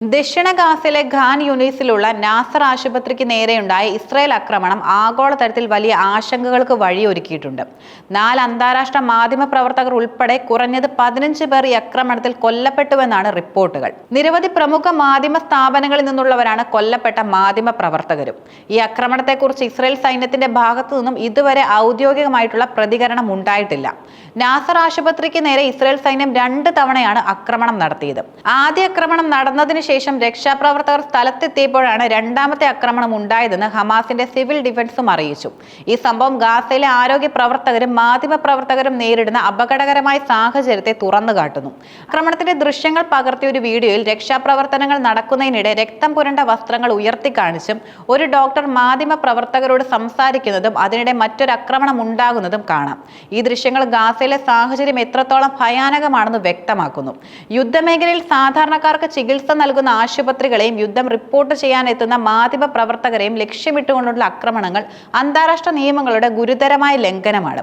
ദക്ഷിണ ഗാസയിലെ ഖാൻ യൂണിസിലുള്ള നാസർ ആശുപത്രിക്ക് നേരെയുണ്ടായ ഇസ്രായേൽ ആക്രമണം ആഗോളതലത്തിൽ വലിയ ആശങ്കകൾക്ക് വഴിയൊരുക്കിയിട്ടുണ്ട്. 4 അന്താരാഷ്ട്ര മാധ്യമ പ്രവർത്തകർ ഉൾപ്പെടെ കുറഞ്ഞത് 15 പേർ ഈ ആക്രമണത്തിൽ കൊല്ലപ്പെട്ടുവെന്നാണ് റിപ്പോർട്ടുകൾ. നിരവധി പ്രമുഖ മാധ്യമ സ്ഥാപനങ്ങളിൽ നിന്നുള്ളവരാണ് കൊല്ലപ്പെട്ട മാധ്യമ പ്രവർത്തകരും. ഈ ആക്രമണത്തെക്കുറിച്ച് ഇസ്രായേൽ സൈന്യത്തിന്റെ ഭാഗത്തു നിന്നും ഇതുവരെ ഔദ്യോഗികമായിട്ടുള്ള പ്രതികരണം ഉണ്ടായിട്ടില്ല. നാസർ ആശുപത്രിക്ക് നേരെ ഇസ്രായേൽ സൈന്യം 2 തവണയാണ് ആക്രമണം നടത്തിയത്. ആദ്യ ആക്രമണം നടന്നതിന് ശേഷം രക്ഷാപ്രവർത്തകർ സ്ഥലത്തെത്തിയപ്പോഴാണ് രണ്ടാമത്തെ ആക്രമണം ഉണ്ടായതെന്ന് ഹമാസിന്റെ സിവിൽ ഡിഫൻസും അറിയിച്ചു. ഈ സംഭവം ഗാസയിലെ ആരോഗ്യ പ്രവർത്തകരും മാധ്യമ പ്രവർത്തകരും നേരിടുന്ന അപകടകരമായ സാഹചര്യത്തെ തുറന്നു കാട്ടുന്നു. ആക്രമണത്തിന്റെ ദൃശ്യങ്ങൾ പകർത്തിയ ഒരു വീഡിയോയിൽ രക്ഷാപ്രവർത്തനങ്ങൾ നടക്കുന്നതിനിടെ രക്തം പുരണ്ട വസ്ത്രങ്ങൾ ഉയർത്തി കാണിച്ചും ഒരു ഡോക്ടർ മാധ്യമ പ്രവർത്തകരോട് സംസാരിക്കുന്നതും അതിനിടെ മറ്റൊരു ആക്രമണം ഉണ്ടാകുന്നതും കാണാം. ഈ ദൃശ്യങ്ങൾ ഗാസയിലെ സാഹചര്യം എത്രത്തോളം ഭയാനകമാണെന്ന് വ്യക്തമാക്കുന്നു. യുദ്ധമേഖലയിൽ സാധാരണക്കാർക്ക് ചികിത്സ നൽകുന്ന ആശുപത്രികളെയും യുദ്ധം റിപ്പോർട്ട് ചെയ്യാൻ എത്തുന്ന മാധ്യമ പ്രവർത്തകരെയും ലക്ഷ്യമിട്ടുകൊണ്ടുള്ള ആക്രമണങ്ങൾ അന്താരാഷ്ട്ര നിയമങ്ങളുടെ ഗുരുതരമായ ലംഘനമാണ്.